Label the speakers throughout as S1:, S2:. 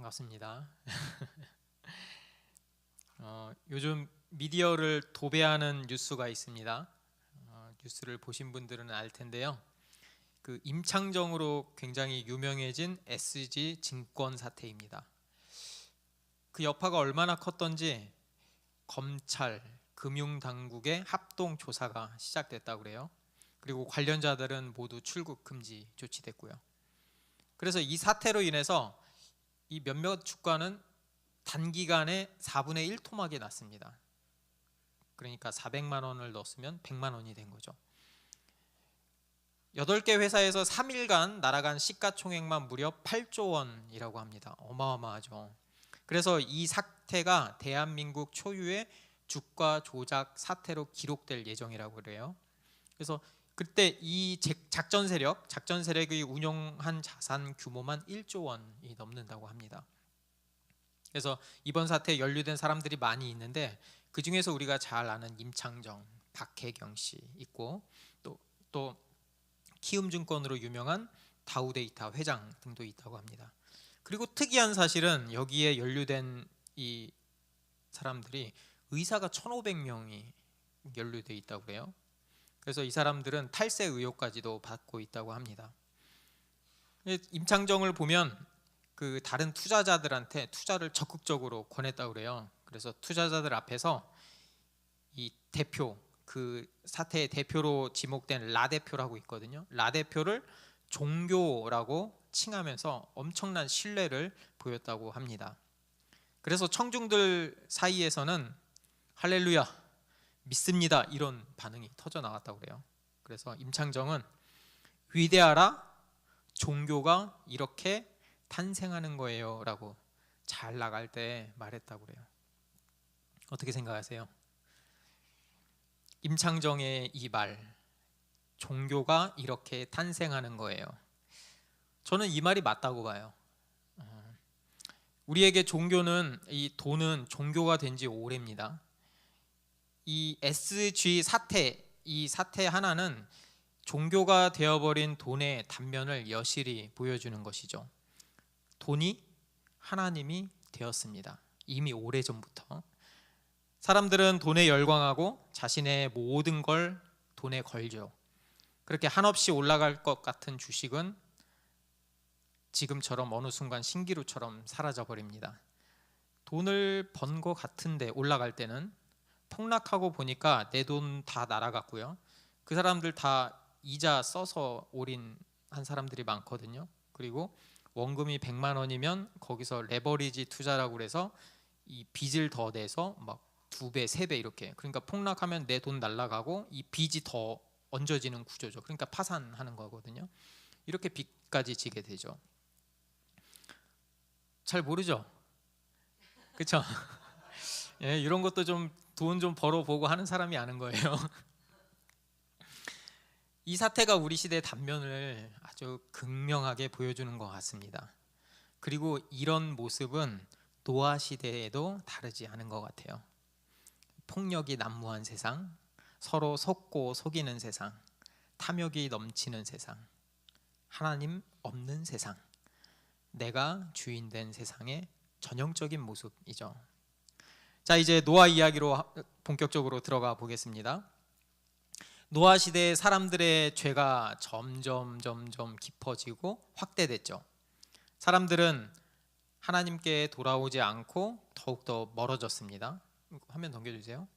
S1: 반갑습니다. 요즘 미디어를 도배하는 뉴스가 있습니다. 뉴스를 보신 분들은 알 텐데요. 그 임창정으로 굉장히 유명해진 SG 증권 사태입니다. 그 여파가 얼마나 컸던지 검찰, 금융당국의 합동 조사가 시작됐다고 그래요. 그리고 관련자들은 모두 출국 금지 조치됐고요. 그래서 이 사태로 인해서 이 몇몇 주가는 단기간에 4분의 1 토막이 났습니다. 그러니까 400만 원을 넣었으면 100만 원이 된 거죠. 8개 회사에서 3일간 날아간 시가총액만 무려 8조 원이라고 합니다. 어마어마하죠. 그래서 이 사태가 대한민국 초유의 주가 조작 사태로 기록될 예정이라고 그래요. 그래서 그때 이 작전 세력이 운용한 자산 규모만 1조 원이 넘는다고 합니다. 그래서 이번 사태에 연루된 사람들이 많이 있는데 그 중에서 우리가 잘 아는 임창정, 박혜경 씨 있고 또 키움증권으로 유명한 다우데이터 회장 등도 있다고 합니다. 그리고 특이한 사실은 여기에 연루된 이 사람들이 의사가 1,500명이 연루돼 있다고 그래요. 그래서 이 사람들은 탈세 의혹까지도 받고 있다고 합니다. 임창정을 보면 그 다른 투자자들한테 투자를 적극적으로 권했다고 그래요. 그래서 투자자들 앞에서 이 대표, 그 사태의 대표로 지목된 라 대표라고 있거든요. 라 대표를 종교라고 칭하면서 엄청난 신뢰를 보였다고 합니다. 그래서 청중들 사이에서는 할렐루야, 믿습니다, 이런 반응이 터져 나왔다고 그래요. 그래서 임창정은 위대하라, 종교가 이렇게 탄생하는 거예요 라고 잘 나갈 때 말했다고 그래요. 어떻게 생각하세요? 임창정의 이 말, 종교가 이렇게 탄생하는 거예요. 저는 이 말이 맞다고 봐요. 우리에게 종교는, 이 돈은 종교가 된 지 오래입니다. 이 SG 사태, 이 사태 하나는 종교가 되어버린 돈의 단면을 여실히 보여주는 것이죠. 돈이 하나님이 되었습니다. 이미 오래전부터. 사람들은 돈에 열광하고 자신의 모든 걸 돈에 걸죠. 그렇게 한없이 올라갈 것 같은 주식은 지금처럼 어느 순간 신기루처럼 사라져버립니다. 돈을 번 것 같은데 올라갈 때는 폭락하고 보니까 내 돈 다 날아갔고요. 그 사람들 다 이자 써서 올인한 사람들이 많거든요. 그리고 원금이 100만 원이면 거기서 레버리지 투자라고 그래서 이 빚을 더 내서 막 2배, 3배 이렇게. 그러니까 폭락하면 내 돈 날아가고 이 빚이 더 얹어지는 구조죠. 그러니까 파산하는 거거든요. 이렇게 빚까지 지게 되죠. 잘 모르죠? 그렇죠? 예, 이런 것도 좀 돈 좀 벌어보고 하는 사람이 아는 거예요. 이 사태가 우리 시대의 단면을 아주 극명하게 보여주는 것 같습니다. 그리고 이런 모습은 노아 시대에도 다르지 않은 것 같아요. 폭력이 난무한 세상, 서로 속고 속이는 세상, 탐욕이 넘치는 세상, 하나님 없는 세상, 내가 주인 된 세상의 전형적인 모습이죠. 자, 이제 노아 이야기로 본격적으로 들어가 보겠습니다. 노아 시대의 사람들의 죄가 점점 깊어지고 확대됐죠. 사람들은 하나님께 돌아오지 않고 더욱더 멀어졌습니다. 화면 넘겨주세요.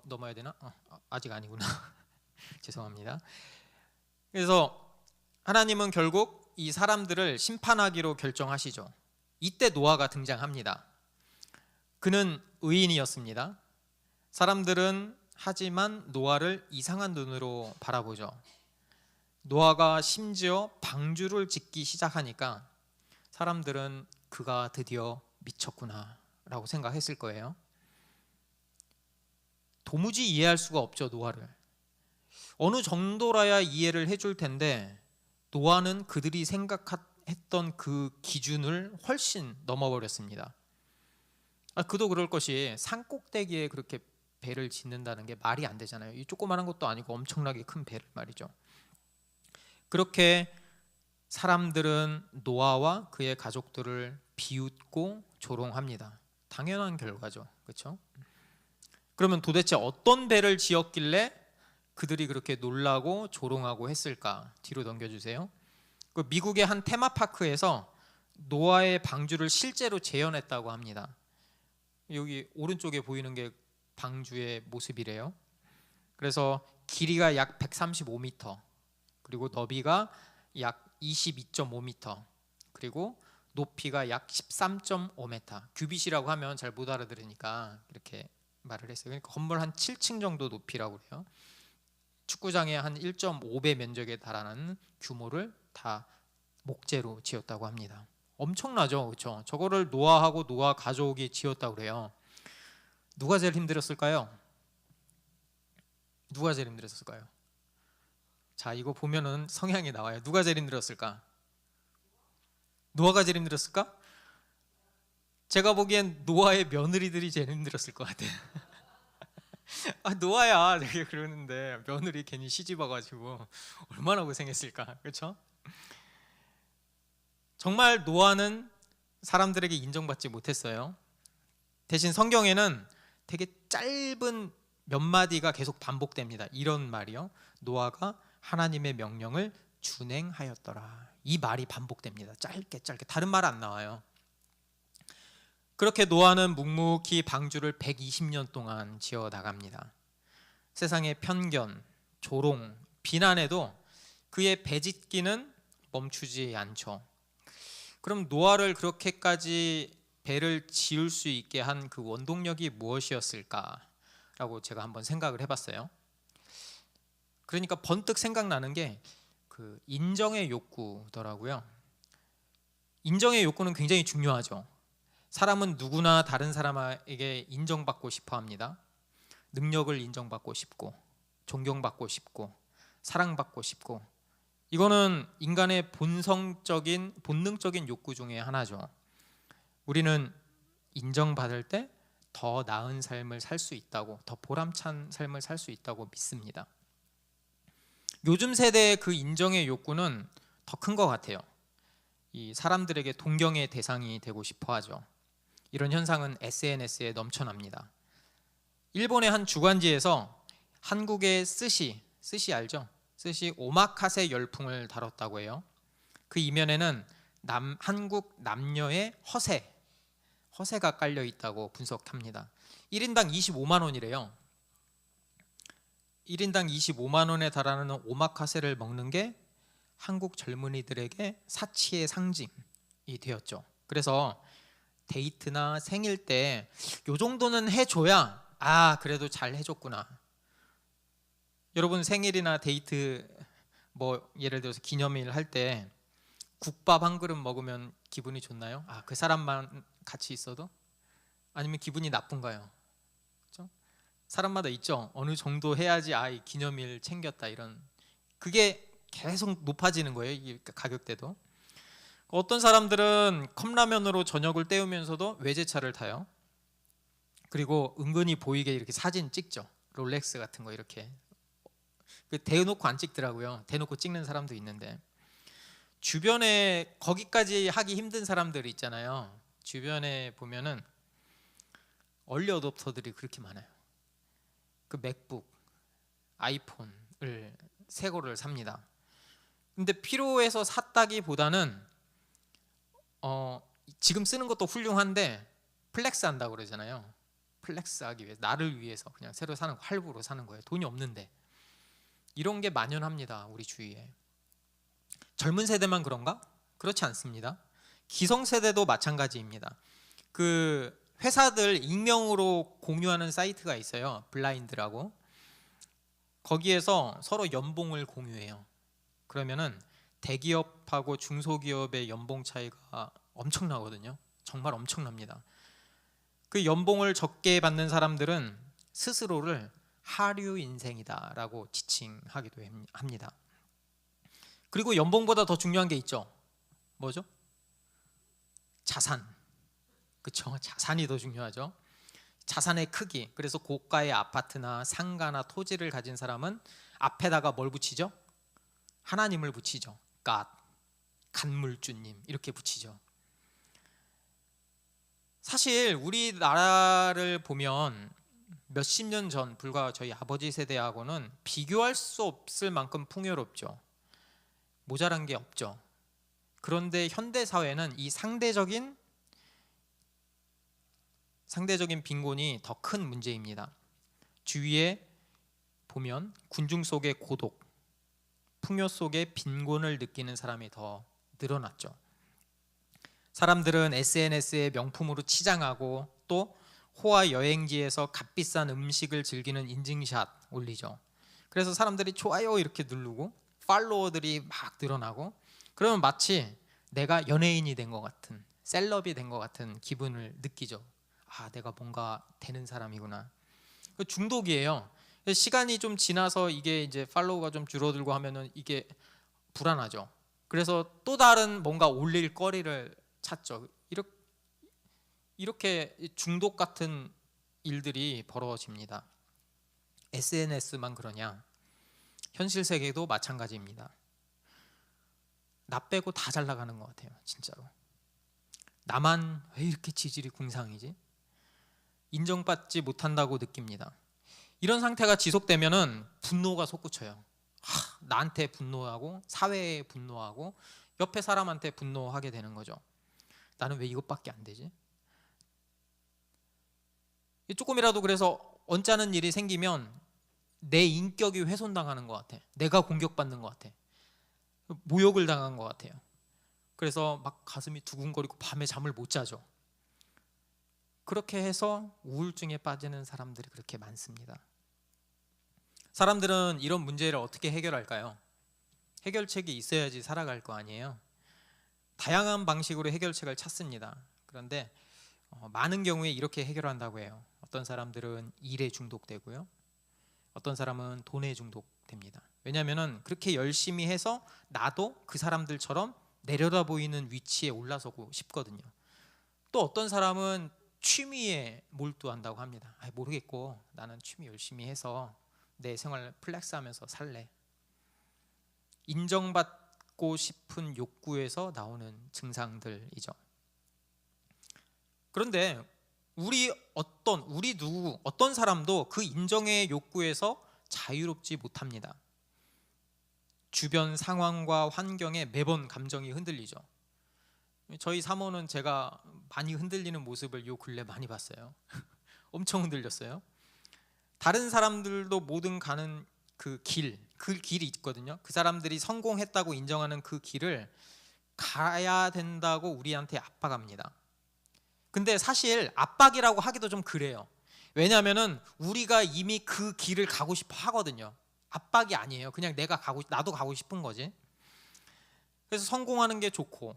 S1: 넘어야 되나? 아직 아니구나. 죄송합니다. 그래서 하나님은 결국 이 사람들을 심판하기로 결정하시죠. 이때 노아가 등장합니다. 그는 의인이었습니다. 사람들은 하지만 노아를 이상한 눈으로 바라보죠. 노아가 심지어 방주를 짓기 시작하니까 사람들은 그가 드디어 미쳤구나 라고 생각했을 거예요. 도무지 이해할 수가 없죠, 노아를. 어느 정도라야 이해를 해줄 텐데 노아는 그들이 생각했던 그 기준을 훨씬 넘어버렸습니다. 그도 그럴 것이 산꼭대기에 그렇게 배를 짓는다는 게 말이 안 되잖아요. 이 조그마한 것도 아니고 엄청나게 큰 배를 말이죠. 그렇게 사람들은 노아와 그의 가족들을 비웃고 조롱합니다. 당연한 결과죠. 그렇죠? 그러면 도대체 어떤 배를 지었길래 그들이 그렇게 놀라고 조롱하고 했을까? 뒤로 넘겨주세요. 그 미국의 한 테마파크에서 노아의 방주를 실제로 재현했다고 합니다. 여기 오른쪽에 보이는 게 방주의 모습이래요. 그래서 길이가 약 135m, 그리고 너비가 약 22.5m, 그리고 높이가 약 13.5m. 규빗이라고 하면 잘 못 알아들으니까 이렇게 말을 했어요. 그러니까 건물 한 7층 정도 높이라고 그래요. 축구장의 한 1.5배 면적에 달하는 규모를 다 목재로 지었다고 합니다. 엄청나죠, 그렇죠? 저거를 노아하고 노아 가족이 지었다고 그래요. 누가 제일 힘들었을까요? 누가 제일 힘들었을까요? 자, 이거 보면은 성향이 나와요. 누가 제일 힘들었을까? 노아가 제일 힘들었을까? 제가 보기엔 노아의 며느리들이 제일 힘들었을 것 같아요. 아, 노아야 되게 그러는데 며느리 괜히 시집 와가지고 얼마나 고생했을까, 그렇죠? 정말 노아는 사람들에게 인정받지 못했어요. 대신 성경에는 되게 짧은 몇 마디가 계속 반복됩니다. 이런 말이요. 노아가 하나님의 명령을 준행하였더라. 이 말이 반복됩니다. 짧게 다른 말 안 나와요. 그렇게 노아는 묵묵히 방주를 120년 동안 지어 나갑니다. 세상의 편견, 조롱, 비난에도 그의 배짓기는 멈추지 않죠. 그럼 노아를 그렇게까지 배를 지을 수 있게 한 그 원동력이 무엇이었을까라고 제가 한번 생각을 해봤어요. 그러니까 번뜩 생각나는 게 그 인정의 욕구더라고요. 인정의 욕구는 굉장히 중요하죠. 사람은 누구나 다른 사람에게 인정받고 싶어 합니다. 능력을 인정받고 싶고, 존경받고 싶고, 사랑받고 싶고, 이거는 인간의 본능적인 욕구 중에 하나죠. 우리는 인정받을 때 더 나은 삶을 살 수 있다고, 더 보람찬 삶을 살 수 있다고 믿습니다. 요즘 세대의 그 인정의 욕구는 더 큰 것 같아요. 이 사람들에게 동경의 대상이 되고 싶어 하죠. 이런 현상은 SNS에 넘쳐납니다. 일본의 한 주간지에서 한국의 스시 알죠? 스시 오마카세 열풍을 다뤘다고 해요. 그 이면에는 한국 남녀의 허세가 깔려 있다고 분석합니다. 1인당 25만 원이래요. 1인당 25만 원에 달하는 오마카세를 먹는 게 한국 젊은이들에게 사치의 상징이 되었죠. 그래서 데이트나 생일 때 요 정도는 해줘야 그래도 잘 해줬구나. 여러분 생일이나 데이트 뭐 예를 들어서 기념일 할 때 국밥 한 그릇 먹으면 기분이 좋나요? 그 사람만 같이 있어도? 아니면 기분이 나쁜가요? 그렇죠? 사람마다 있죠. 어느 정도 해야지 이 기념일 챙겼다 이런. 그게 계속 높아지는 거예요. 이 가격대도. 어떤 사람들은 컵라면으로 저녁을 때우면서도 외제차를 타요. 그리고 은근히 보이게 이렇게 사진 찍죠. 롤렉스 같은 거 이렇게. 대놓고 안 찍더라고요. 대놓고 찍는 사람도 있는데. 주변에 거기까지 하기 힘든 사람들이 있잖아요. 주변에 보면은 얼리 어댑터들이 그렇게 많아요. 그 맥북, 아이폰을 새 거를 삽니다. 근데 필요해서 샀다기보다는 지금 쓰는 것도 훌륭한데 플렉스 한다고 그러잖아요. 플렉스 하기 위해서, 나를 위해서 그냥 새로 사는 거, 할부로 사는 거예요. 돈이 없는데. 이런 게 만연합니다. 우리 주위에. 젊은 세대만 그런가? 그렇지 않습니다. 기성세대도 마찬가지입니다. 그 회사들 익명으로 공유하는 사이트가 있어요. 블라인드라고. 거기에서 서로 연봉을 공유해요. 그러면은 대기업하고 중소기업의 연봉 차이가 엄청나거든요. 정말 엄청납니다. 그 연봉을 적게 받는 사람들은 스스로를 하류 인생이다라고 지칭하기도 합니다. 그리고 연봉보다 더 중요한 게 있죠. 뭐죠? 자산. 그렇죠? 자산이 더 중요하죠. 자산의 크기. 그래서 고가의 아파트나 상가나 토지를 가진 사람은 앞에다가 뭘 붙이죠? 하나님을 붙이죠. God. 간물주님 이렇게 붙이죠. 사실 우리나라를 보면 몇십 년 전, 불과 저희 아버지 세대하고는 비교할 수 없을 만큼 풍요롭죠. 모자란 게 없죠. 그런데 현대 사회는 이 상대적인 빈곤이 더 큰 문제입니다. 주위에 보면 군중 속의 고독, 풍요 속의 빈곤을 느끼는 사람이 더 늘어났죠. 사람들은 SNS에 명품으로 치장하고 또 호화 여행지에서 값비싼 음식을 즐기는 인증샷 올리죠. 그래서 사람들이 좋아요 이렇게 누르고 팔로워들이 막 늘어나고, 그러면 마치 내가 연예인이 된 것 같은, 셀럽이 된 것 같은 기분을 느끼죠. 아, 내가 뭔가 되는 사람이구나. 중독이에요. 시간이 좀 지나서 이게 이제 팔로워가 좀 줄어들고 하면은 이게 불안하죠. 그래서 또 다른 뭔가 올릴 거리를 찾죠. 이렇게 중독 같은 일들이 벌어집니다. SNS만 그러냐? 현실 세계도 마찬가지입니다. 나 빼고 다 잘 나가는 것 같아요, 진짜로. 나만 왜 이렇게 지질이 궁상이지? 인정받지 못한다고 느낍니다. 이런 상태가 지속되면은 분노가 솟구쳐요. 나한테 분노하고 사회에 분노하고 옆에 사람한테 분노하게 되는 거죠. 나는 왜 이것밖에 안 되지? 조금이라도 그래서 언짢은 일이 생기면 내 인격이 훼손당하는 것 같아. 내가 공격받는 것 같아. 모욕을 당한 것 같아요. 그래서 막 가슴이 두근거리고 밤에 잠을 못 자죠. 그렇게 해서 우울증에 빠지는 사람들이 그렇게 많습니다. 사람들은 이런 문제를 어떻게 해결할까요? 해결책이 있어야지 살아갈 거 아니에요. 다양한 방식으로 해결책을 찾습니다. 그런데 많은 경우에 이렇게 해결한다고 해요. 어떤 사람들은 일에 중독되고요. 어떤 사람은 돈에 중독됩니다. 왜냐하면 그렇게 열심히 해서 나도 그 사람들처럼 내려다 보이는 위치에 올라서고 싶거든요. 또 어떤 사람은 취미에 몰두한다고 합니다. 모르겠고 나는 취미 열심히 해서 내 생활 플렉스하면서 살래. 인정받고 싶은 욕구에서 나오는 증상들이죠. 그런데 어떤 사람도 그 인정의 욕구에서 자유롭지 못합니다. 주변 상황과 환경에 매번 감정이 흔들리죠. 저희 사모는 제가 많이 흔들리는 모습을 요 근래 많이 봤어요. 엄청 흔들렸어요. 다른 사람들도 모든 가는 그 길이 있거든요. 그 사람들이 성공했다고 인정하는 그 길을 가야 된다고 우리한테 압박합니다. 근데 사실 압박이라고 하기도 좀 그래요. 왜냐하면은 우리가 이미 그 길을 가고 싶어 하거든요. 압박이 아니에요. 그냥 나도 가고 싶은 거지. 그래서 성공하는 게 좋고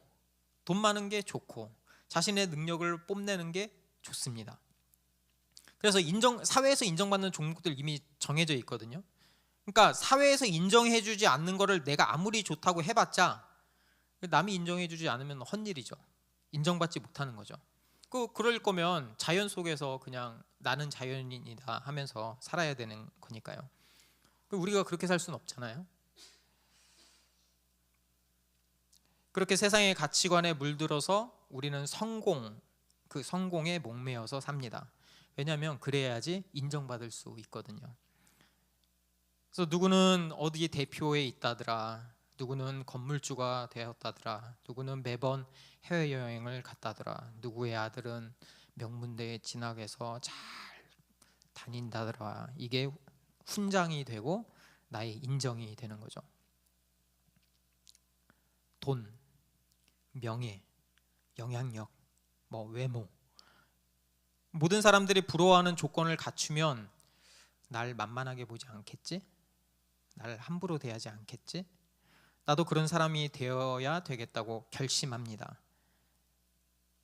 S1: 돈 많은 게 좋고 자신의 능력을 뽐내는 게 좋습니다. 그래서 사회에서 인정받는 종목들 이미 정해져 있거든요. 그러니까 사회에서 인정해주지 않는 거를 내가 아무리 좋다고 해봤자 남이 인정해주지 않으면 헛일이죠. 인정받지 못하는 거죠. 그럴 거면 자연 속에서 그냥 나는 자연인이다 하면서 살아야 되는 거니까요. 우리가 그렇게 살 수는 없잖아요. 그렇게 세상의 가치관에 물들어서 우리는 그 성공에 목매어서 삽니다. 왜냐하면 그래야지 인정받을 수 있거든요. 그래서 누구는 어디 대표에 있다더라, 누구는 건물주가 되었다더라, 누구는 매번 해외여행을 갔다더라, 누구의 아들은 명문대에 진학해서 잘 다닌다더라. 이게 훈장이 되고 나의 인정이 되는 거죠. 돈, 명예, 영향력, 외모, 모든 사람들이 부러워하는 조건을 갖추면 날 만만하게 보지 않겠지? 날 함부로 대하지 않겠지? 나도 그런 사람이 되어야 되겠다고 결심합니다.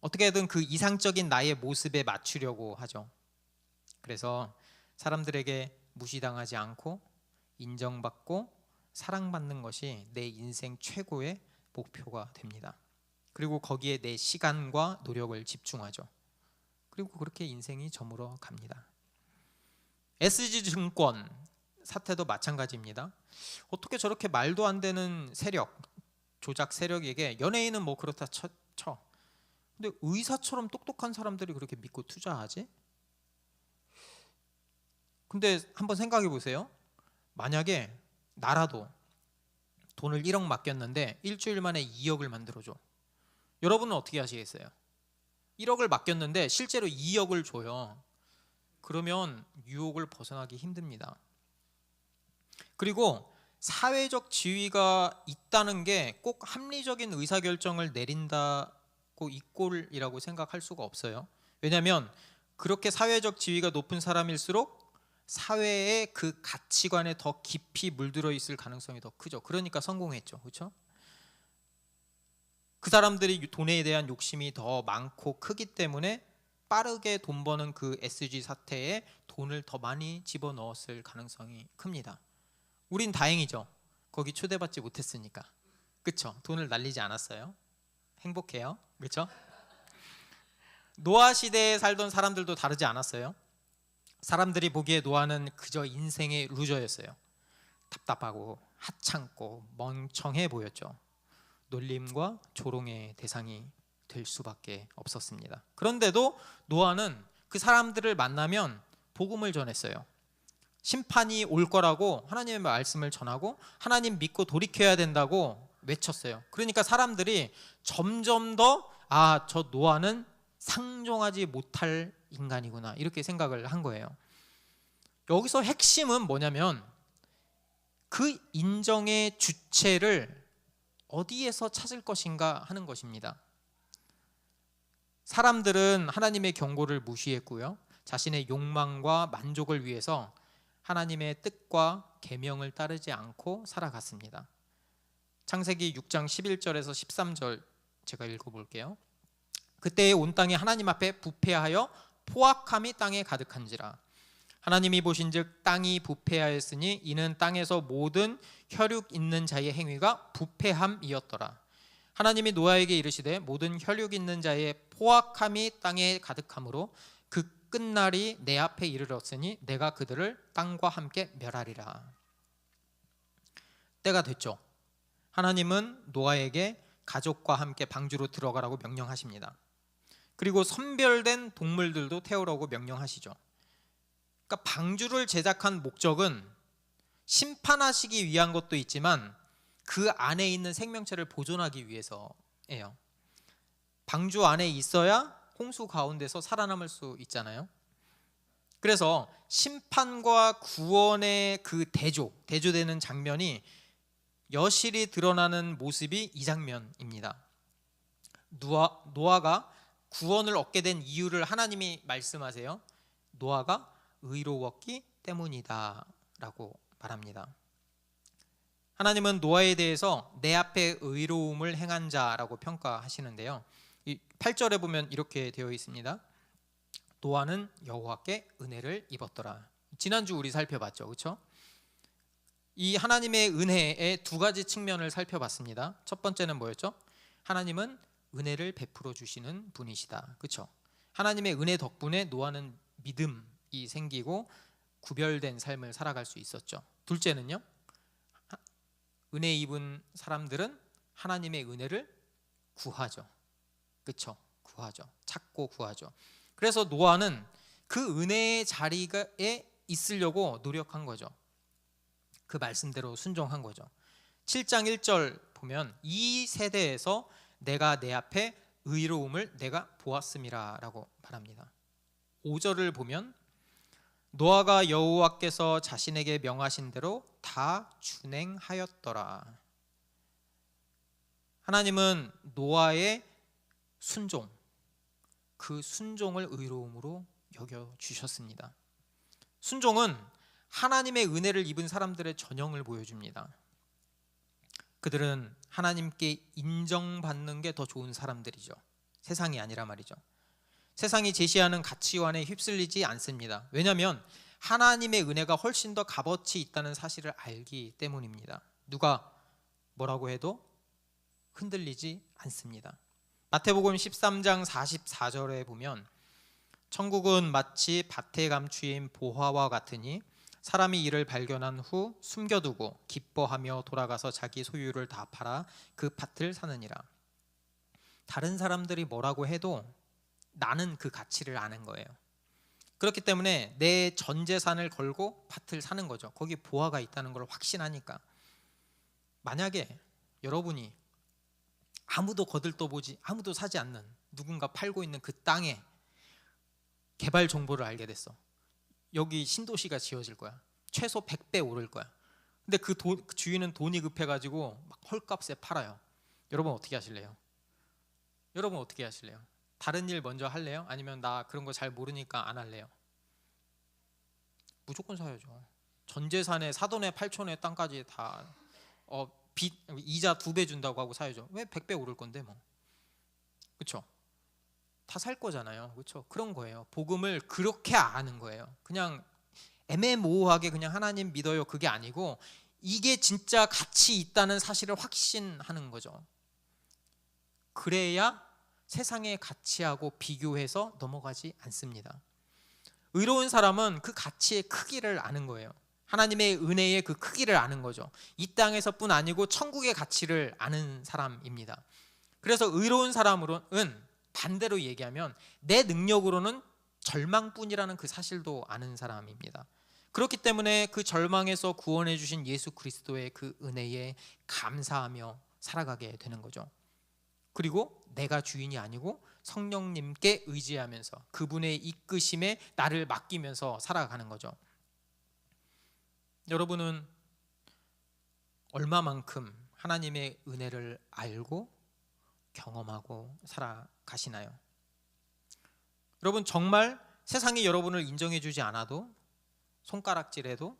S1: 어떻게든 그 이상적인 나의 모습에 맞추려고 하죠. 그래서 사람들에게 무시당하지 않고 인정받고 사랑받는 것이 내 인생 최고의 목표가 됩니다. 그리고 거기에 내 시간과 노력을 집중하죠. 그리고 그렇게 인생이 저물어 갑니다. SG증권 사태도 마찬가지입니다. 어떻게 저렇게 말도 안 되는 세력, 조작 세력에게 연예인은 뭐 그렇다 쳐. 근데 의사처럼 똑똑한 사람들이 그렇게 믿고 투자하지? 근데 한번 생각해 보세요. 만약에 나라도 돈을 1억 맡겼는데 일주일 만에 2억을 만들어줘. 여러분은 어떻게 하시겠어요? 1억을 맡겼는데 실제로 2억을 줘요. 그러면 유혹을 벗어나기 힘듭니다. 그리고 사회적 지위가 있다는 게 꼭 합리적인 의사결정을 내린다고 이 꼴이라고 생각할 수가 없어요. 왜냐하면 그렇게 사회적 지위가 높은 사람일수록 사회의 그 가치관에 더 깊이 물들어 있을 가능성이 더 크죠. 그러니까 성공했죠. 그렇죠? 그 사람들이 돈에 대한 욕심이 더 많고 크기 때문에 빠르게 돈 버는 그 SG 사태에 돈을 더 많이 집어넣었을 가능성이 큽니다. 우린 다행이죠. 거기 초대받지 못했으니까. 그쵸? 돈을 날리지 않았어요. 행복해요. 그쵸? 노아 시대에 살던 사람들도 다르지 않았어요. 사람들이 보기에 노아는 그저 인생의 루저였어요. 답답하고 하찮고 멍청해 보였죠. 놀림과 조롱의 대상이 될 수밖에 없었습니다. 그런데도 노아는 그 사람들을 만나면 복음을 전했어요. 심판이 올 거라고 하나님의 말씀을 전하고 하나님 믿고 돌이켜야 된다고 외쳤어요. 그러니까 사람들이 점점 더 저 노아는 상종하지 못할 인간이구나 이렇게 생각을 한 거예요. 여기서 핵심은 뭐냐면 그 인정의 주체를 어디에서 찾을 것인가 하는 것입니다. 사람들은 하나님의 경고를 무시했고요. 자신의 욕망과 만족을 위해서 하나님의 뜻과 계명을 따르지 않고 살아갔습니다. 창세기 6장 11절에서 13절 제가 읽어볼게요. 그때에 온 땅이 하나님 앞에 부패하여 포악함이 땅에 가득한지라. 하나님이 보신즉 땅이 부패하였으니 이는 땅에서 모든 혈육 있는 자의 행위가 부패함이었더라. 하나님이 노아에게 이르시되 모든 혈육 있는 자의 포악함이 땅에 가득하므로 그 끝날이 내 앞에 이르렀으니 내가 그들을 땅과 함께 멸하리라. 때가 됐죠. 하나님은 노아에게 가족과 함께 방주로 들어가라고 명령하십니다. 그리고 선별된 동물들도 태우라고 명령하시죠. 그러니까 방주를 제작한 목적은 심판하시기 위한 것도 있지만 그 안에 있는 생명체를 보존하기 위해서예요. 방주 안에 있어야 홍수 가운데서 살아남을 수 있잖아요. 그래서 심판과 구원의 그 대조되는 장면이 여실히 드러나는 모습이 이 장면입니다. 노아가 구원을 얻게 된 이유를 하나님이 말씀하세요. 노아가 의로웠기 때문이다 라고 말합니다. 하나님은 노아에 대해서 내 앞에 의로움을 행한 자라고 평가하시는데요. 8절에 보면 이렇게 되어 있습니다. 노아는 여호와께 은혜를 입었더라. 지난주 우리 살펴봤죠. 그렇죠? 이 하나님의 은혜의 두 가지 측면을 살펴봤습니다. 첫 번째는 뭐였죠? 하나님은 은혜를 베풀어 주시는 분이시다. 그렇죠? 하나님의 은혜 덕분에 노아는 믿음이 생기고 구별된 삶을 살아갈 수 있었죠. 둘째는요. 은혜 입은 사람들은 하나님의 은혜를 구하죠. 그렇죠? 구하죠. 찾고 구하죠. 그래서 노아는 그 은혜의 자리에 있으려고 노력한 거죠. 그 말씀대로 순종한 거죠. 7장 1절 보면 이 세대에서 내가 내 앞에 의로움을 내가 보았음이라 라고 말합니다. 5절을 보면 노아가 여호와께서 자신에게 명하신 대로 다 준행하였더라. 하나님은 노아의 순종, 그 순종을 의로움으로 여겨주셨습니다. 순종은 하나님의 은혜를 입은 사람들의 전형을 보여줍니다. 그들은 하나님께 인정받는 게 더 좋은 사람들이죠. 세상이 아니라 말이죠. 세상이 제시하는 가치관에 휩쓸리지 않습니다. 왜냐하면 하나님의 은혜가 훨씬 더 값어치 있다는 사실을 알기 때문입니다. 누가 뭐라고 해도 흔들리지 않습니다. 마태복음 13장 44절에 보면 천국은 마치 밭에 감추인 보화와 같으니 사람이 이를 발견한 후 숨겨두고 기뻐하며 돌아가서 자기 소유를 다 팔아 그 밭을 사느니라. 다른 사람들이 뭐라고 해도 나는 그 가치를 아는 거예요. 그렇기 때문에 내 전 재산을 걸고 밭을 사는 거죠. 거기 보화가 있다는 걸 확신하니까. 만약에 여러분이 아무도 거들떠보지, 아무도 사지 않는 누군가 팔고 있는 그 땅에 개발 정보를 알게 됐어. 여기 신도시가 지어질 거야. 최소 100배 오를 거야. 근데 그 주인은 돈이 급해가지고 막 헐값에 팔아요. 여러분 어떻게 하실래요? 여러분 어떻게 하실래요? 다른 일 먼저 할래요? 아니면 나 그런 거 잘 모르니까 안 할래요? 무조건 사야죠. 전 재산에 사돈의 8촌의 땅까지 다 이자 2배 준다고 하고 사야죠. 왜 100배 오를 건데 뭐. 그렇죠? 다 살 거잖아요. 그렇죠? 그런 거예요. 복음을 그렇게 아는 거예요. 그냥 애매모호하게 그냥 하나님 믿어요 그게 아니고 이게 진짜 가치 있다는 사실을 확신하는 거죠. 그래야 세상의 가치하고 비교해서 넘어가지 않습니다. 의로운 사람은 그 가치의 크기를 아는 거예요. 하나님의 은혜의 그 크기를 아는 거죠. 이 땅에서뿐 아니고 천국의 가치를 아는 사람입니다. 그래서 의로운 사람은 반대로 얘기하면 내 능력으로는 절망뿐이라는 그 사실도 아는 사람입니다. 그렇기 때문에 그 절망에서 구원해 주신 예수 그리스도의 그 은혜에 감사하며 살아가게 되는 거죠. 그리고 내가 주인이 아니고 성령님께 의지하면서 그분의 이끄심에 나를 맡기면서 살아가는 거죠. 여러분은 얼마만큼 하나님의 은혜를 알고 경험하고 살아가시나요? 여러분 정말 세상이 여러분을 인정해 주지 않아도 손가락질해도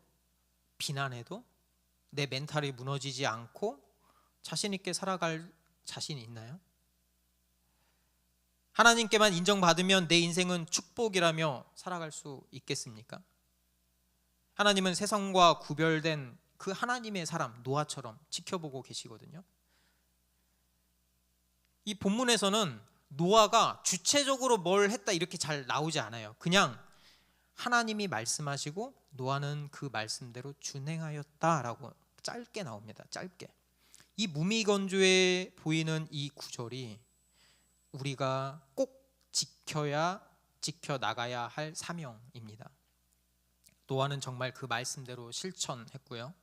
S1: 비난해도 내 멘탈이 무너지지 않고 자신 있게 살아갈 자신이 있나요? 하나님께만 인정받으면 내 인생은 축복이라며 살아갈 수 있겠습니까? 하나님은 세상과 구별된 그 하나님의 사람 노아처럼 지켜보고 계시거든요. 이 본문에서는 노아가 주체적으로 뭘 했다 이렇게 잘 나오지 않아요. 그냥 하나님이 말씀하시고 노아는 그 말씀대로 준행하였다라고 짧게 나옵니다. 짧게. 이 무미건조해 보이는 이 구절이 우리가 꼭 지켜나가야 할 사명입니다. 노아는 정말 그 말씀대로 실천했고요.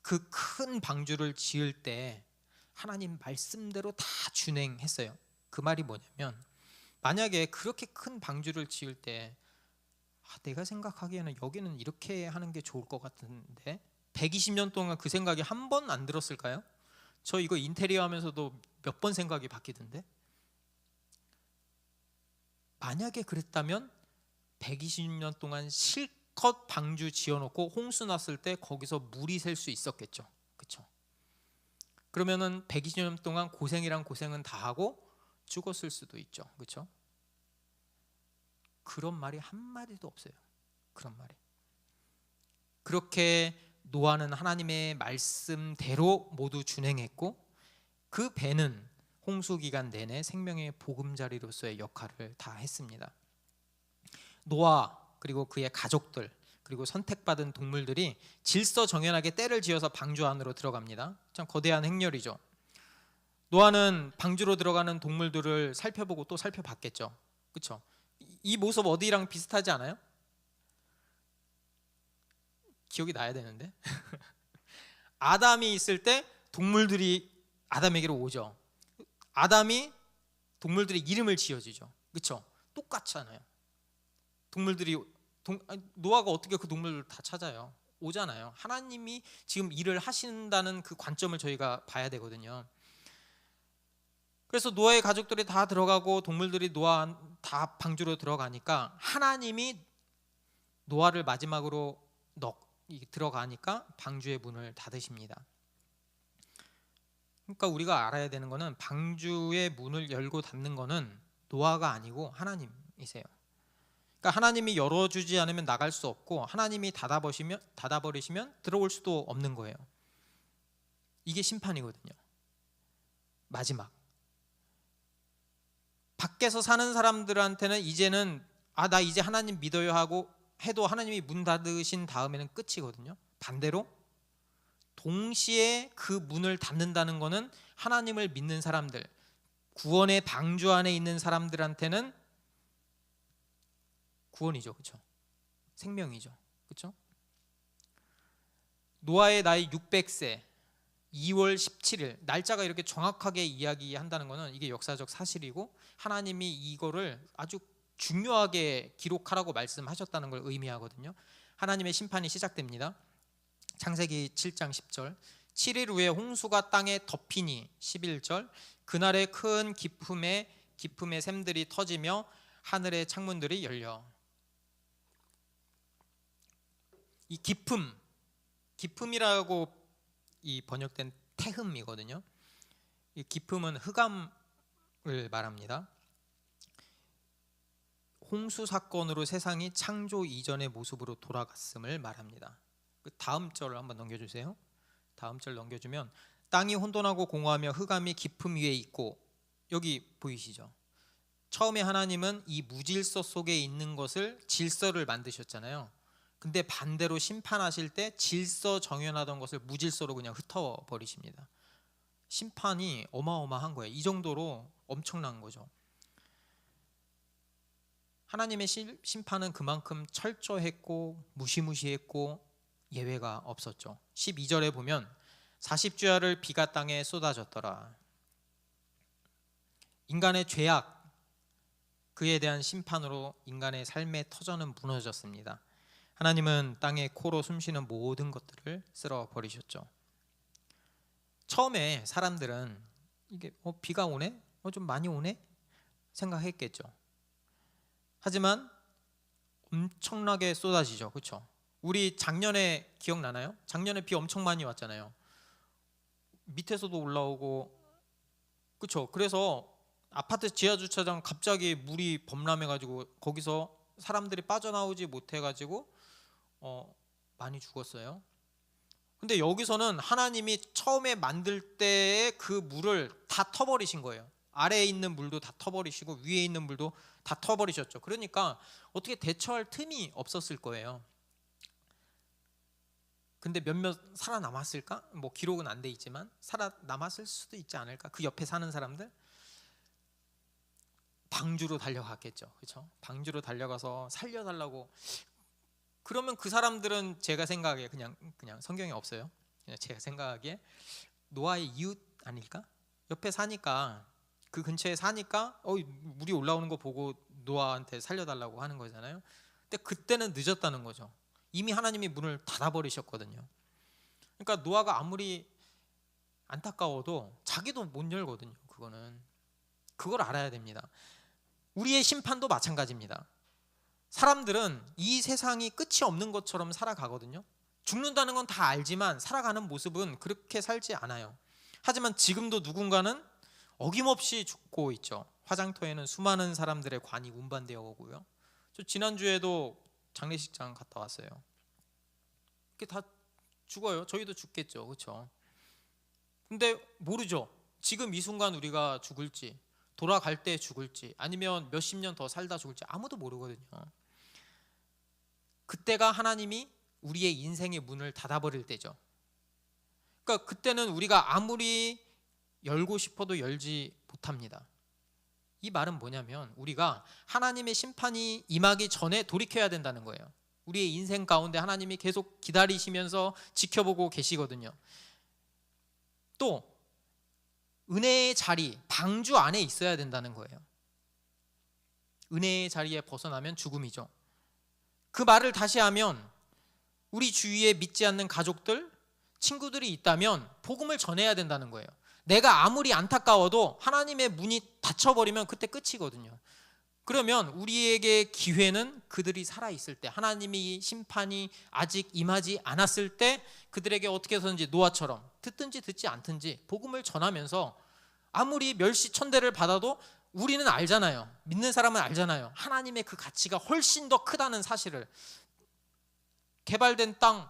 S1: 그 큰 방주를 지을 때 하나님 말씀대로 다 준행했어요. 그 말이 뭐냐면 만약에 그렇게 큰 방주를 지을 때 내가 생각하기에는 여기는 이렇게 하는 게 좋을 것 같은데 120년 동안 그 생각이 한 번 안 들었을까요? 저 이거 인테리어 하면서도 몇 번 생각이 바뀌던데. 만약에 그랬다면 120년 동안 실컷 방주 지어놓고 홍수 났을 때 거기서 물이 셀 수 있었겠죠. 그렇죠? 그러면은 120년 동안 고생이란 고생은 다 하고 죽었을 수도 있죠. 그렇죠? 그런 말이 한마디도 없어요. 그런 말이. 그렇게 노아는 하나님의 말씀대로 모두 준행했고 그 배는 홍수 기간 내내 생명의 보금자리로서의 역할을 다 했습니다. 노아 그리고 그의 가족들 그리고 선택받은 동물들이 질서정연하게 떼를 지어서 방주 안으로 들어갑니다. 참 거대한 행렬이죠. 노아는 방주로 들어가는 동물들을 살펴보고 또 살펴봤겠죠. 그렇죠? 이 모습 어디랑 비슷하지 않아요? 기억이 나야 되는데. 아담이 있을 때 동물들이 아담에게로 오죠. 아담이 동물들의 이름을 지어주죠. 그렇죠? 똑같잖아요. 동물들이 노아가 어떻게 그 동물을 다 찾아요? 오잖아요. 하나님이 지금 일을 하신다는 그 관점을 저희가 봐야 되거든요. 그래서 노아의 가족들이 다 들어가고 동물들이 노아 다 방주로 들어가니까 하나님이 노아를 마지막으로 들어가니까 방주의 문을 닫으십니다. 그러니까 우리가 알아야 되는 거는 방주의 문을 열고 닫는 거는 노아가 아니고 하나님이세요. 그러니까 하나님이 열어주지 않으면 나갈 수 없고 하나님이 닫아버리시면 들어올 수도 없는 거예요. 이게 심판이거든요. 마지막. 밖에서 사는 사람들한테는 이제는 나 이제 하나님 믿어요 하고 해도 하나님이 문 닫으신 다음에는 끝이거든요. 반대로 동시에 그 문을 닫는다는 것은 하나님을 믿는 사람들, 구원의 방주 안에 있는 사람들한테는 구원이죠. 그렇죠? 생명이죠. 그렇죠? 노아의 나이 600세 2월 17일 날짜가 이렇게 정확하게 이야기한다는 것은 이게 역사적 사실이고 하나님이 이거를 아주 중요하게 기록하라고 말씀하셨다는 걸 의미하거든요. 하나님의 심판이 시작됩니다. 창세기 7장 10절 7일 후에 홍수가 땅에 덮이니 11절 그날에 큰 기품의 샘들이 터지며 하늘의 창문들이 열려. 이 기품이라고 이 번역된 태흠이거든요. 이 기품은 흑암을 말합니다. 홍수 사건으로 세상이 창조 이전의 모습으로 돌아갔음을 말합니다. 그 다음 절을 한번 넘겨주세요. 다음 절 넘겨주면 땅이 혼돈하고 공허하며 흑암이 깊음 위에 있고, 여기 보이시죠? 처음에 하나님은 이 무질서 속에 있는 것을 질서를 만드셨잖아요. 근데 반대로 심판하실 때 질서 정연하던 것을 무질서로 그냥 흩어버리십니다. 심판이 어마어마한 거예요. 이 정도로 엄청난 거죠. 하나님의 심판은 그만큼 철저했고 무시무시했고 예외가 없었죠. 12절에 보면 40주야를 비가 땅에 쏟아졌더라. 인간의 죄악, 그에 대한 심판으로 인간의 삶의 터전은 무너졌습니다. 하나님은 땅에 코로 숨쉬는 모든 것들을 쓸어버리셨죠. 처음에 사람들은 이게 비가 오네? 좀 많이 오네? 생각했겠죠. 하지만 엄청나게 쏟아지죠. 그렇죠? 우리 작년에 기억나나요? 작년에 비 엄청 많이 왔잖아요. 밑에서도 올라오고, 그렇죠? 그래서 아파트 지하 주차장 갑자기 물이 범람해가지고 거기서 사람들이 빠져나오지 못해가지고 많이 죽었어요. 근데 여기서는 하나님이 처음에 만들 때의 그 물을 다 터버리신 거예요. 아래에 있는 물도 다 터버리시고 위에 있는 물도 다 터버리셨죠. 그러니까 어떻게 대처할 틈이 없었을 거예요. 근데 몇몇 살아남았을까? 뭐 기록은 안 돼 있지만 살아남았을 수도 있지 않을까? 그 옆에 사는 사람들 방주로 달려갔겠죠. 그렇죠? 방주로 달려가서 살려달라고. 그러면 그 사람들은 제가 생각하기에 그냥 성경에 없어요. 그냥 제가 생각하기에 노아의 이웃 아닐까? 옆에 사니까, 그 근처에 사니까 물이 올라오는 거 보고 노아한테 살려달라고 하는 거잖아요. 근데 그때는 늦었다는 거죠. 이미 하나님이 문을 닫아버리셨거든요. 그러니까 노아가 아무리 안타까워도 자기도 못 열거든요. 그걸 알아야 됩니다. 우리의 심판도 마찬가지입니다. 사람들은 이 세상이 끝이 없는 것처럼 살아가거든요. 죽는다는 건 다 알지만 살아가는 모습은 그렇게 살지 않아요. 하지만 지금도 누군가는 어김없이 죽고 있죠. 화장터에는 수많은 사람들의 관이 운반되어 오고요. 저 지난주에도 장례식장 갔다 왔어요. 이렇게 다 죽어요. 저희도 죽겠죠. 그렇죠? 근데 모르죠. 지금 이 순간 우리가 죽을지, 돌아갈 때 죽을지, 아니면 몇십 년 더 살다 죽을지 아무도 모르거든요. 그때가 하나님이 우리의 인생의 문을 닫아버릴 때죠. 그러니까 그때는 우리가 아무리 열고 싶어도 열지 못합니다. 이 말은 뭐냐면 우리가 하나님의 심판이 임하기 전에 돌이켜야 된다는 거예요. 우리의 인생 가운데 하나님이 계속 기다리시면서 지켜보고 계시거든요. 또 은혜의 자리, 방주 안에 있어야 된다는 거예요. 은혜의 자리에 벗어나면 죽음이죠. 그 말을 다시 하면 우리 주위에 믿지 않는 가족들, 친구들이 있다면 복음을 전해야 된다는 거예요. 내가 아무리 안타까워도 하나님의 문이 닫혀버리면 그때 끝이거든요. 그러면 우리에게 기회는 그들이 살아있을 때, 하나님이 심판이 아직 임하지 않았을 때 그들에게 어떻게 해서든지 노아처럼 듣든지 듣지 않든지 복음을 전하면서, 아무리 멸시천대를 받아도 우리는 알잖아요. 믿는 사람은 알잖아요. 하나님의 그 가치가 훨씬 더 크다는 사실을. 개발된 땅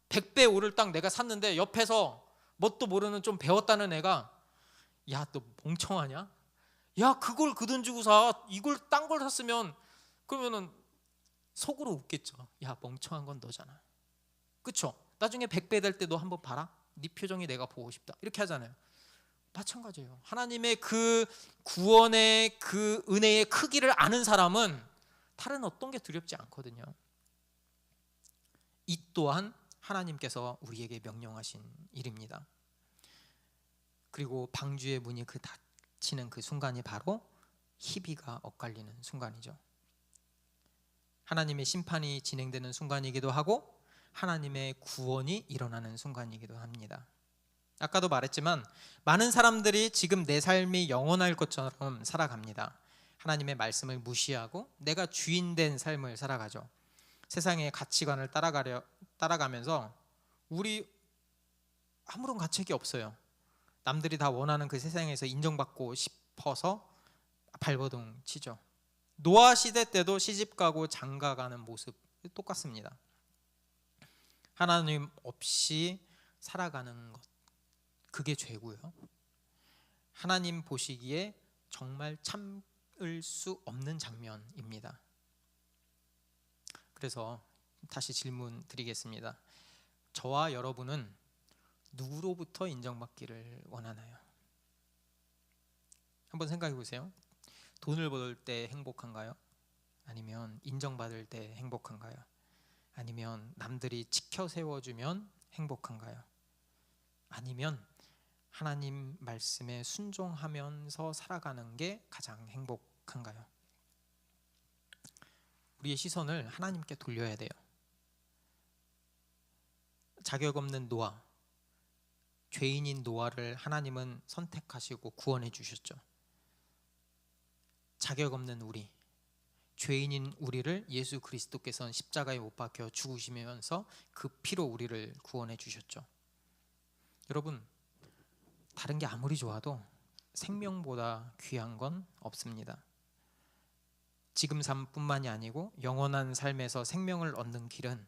S1: 100배 오를 땅 내가 샀는데 옆에서 뭣도 모르는 좀 배웠다는 애가, 야, 너 멍청하냐? 야, 그걸 그 돈 주고 사. 이걸 딴 걸 샀으면, 그러면은 속으로 웃겠죠. 야, 멍청한 건 너잖아. 그쵸? 나중에 100배 될 때도 한번 봐라. 네 표정이 내가 보고 싶다. 이렇게 하잖아요. 마찬가지예요. 하나님의 그 구원의 그 은혜의 크기를 아는 사람은 다른 어떤 게 두렵지 않거든요. 이 또한 하나님께서 우리에게 명령하신 일입니다. 그리고 방주의 문이 닫히는 그 순간이 바로 희비가 엇갈리는 순간이죠. 하나님의 심판이 진행되는 순간이기도 하고 하나님의 구원이 일어나는 순간이기도 합니다. 아까도 말했지만 많은 사람들이 지금 내 삶이 영원할 것처럼 살아갑니다. 하나님의 말씀을 무시하고 내가 주인 된 삶을 살아가죠. 세상의 가치관을 따라가면서 우리 아무런 가책이 없어요. 남들이 다 원하는 그 세상에서 인정받고 싶어서 발버둥 치죠. 노아 시대 때도 시집가고 장가가는 모습 똑같습니다. 하나님 없이 살아가는 것, 그게 죄고요. 하나님 보시기에 정말 참을 수 없는 장면입니다. 그래서 다시 질문 드리겠습니다. 저와 여러분은 누구로부터 인정받기를 원하나요? 한번 생각해 보세요. 돈을 벌 때 행복한가요? 아니면 인정받을 때 행복한가요? 아니면 남들이 지켜 세워주면 행복한가요? 아니면 하나님 말씀에 순종하면서 살아가는 게 가장 행복한가요? 우리의 시선을 하나님께 돌려야 돼요. 자격 없는 노아, 죄인인 노아를 하나님은 선택하시고 구원해 주셨죠. 자격 없는 우리, 죄인인 우리를 예수 그리스도께서는 십자가에 못 박혀 죽으시면서 그 피로 우리를 구원해 주셨죠. 여러분, 다른 게 아무리 좋아도 생명보다 귀한 건 없습니다. 지금 삶뿐만이 아니고 영원한 삶에서 생명을 얻는 길은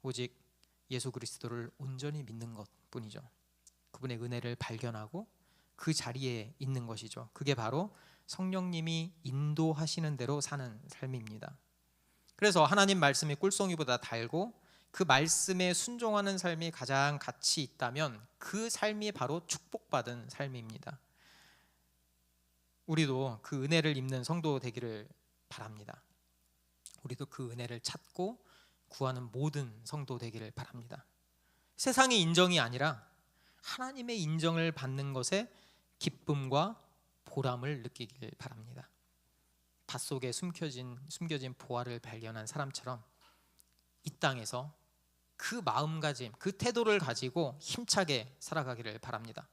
S1: 오직 예수 그리스도를 온전히 믿는 것뿐이죠. 그분의 은혜를 발견하고 그 자리에 있는 것이죠. 그게 바로 성령님이 인도하시는 대로 사는 삶입니다. 그래서 하나님 말씀이 꿀송이보다 달고 그 말씀에 순종하는 삶이 가장 가치 있다면 그 삶이 바로 축복받은 삶입니다. 우리도 그 은혜를 입는 성도 되기를 바랍니다. 우리도 그 은혜를 찾고 구하는 모든 성도 되기를 바랍니다. 세상의 인정이 아니라 하나님의 인정을 받는 것에 기쁨과 보람을 느끼길 바랍니다. 밭속에 숨겨진 보화를 발견한 사람처럼 이 땅에서 그 마음가짐, 그 태도를 가지고 힘차게 살아가기를 바랍니다.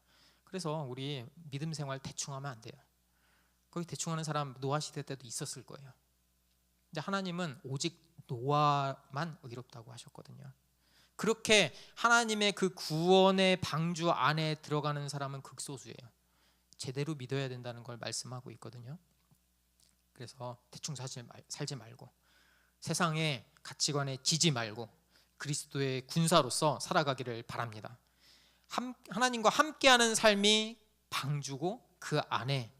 S1: 그래서 우리 믿음 생활 대충 하면 안 돼요. 거기 대충 하는 사람 노아 시대 때도 있었을 거예요. 근데 하나님은 오직 노아만 의롭다고 하셨거든요. 그렇게 하나님의 그 구원의 방주 안에 들어가는 사람은 극소수예요. 제대로 믿어야 된다는 걸 말씀하고 있거든요. 그래서 대충 살지 말고 세상의 가치관에 지지 말고 그리스도의 군사로서 살아가기를 바랍니다. 하나님과 함께하는 삶이 방주고 그 안에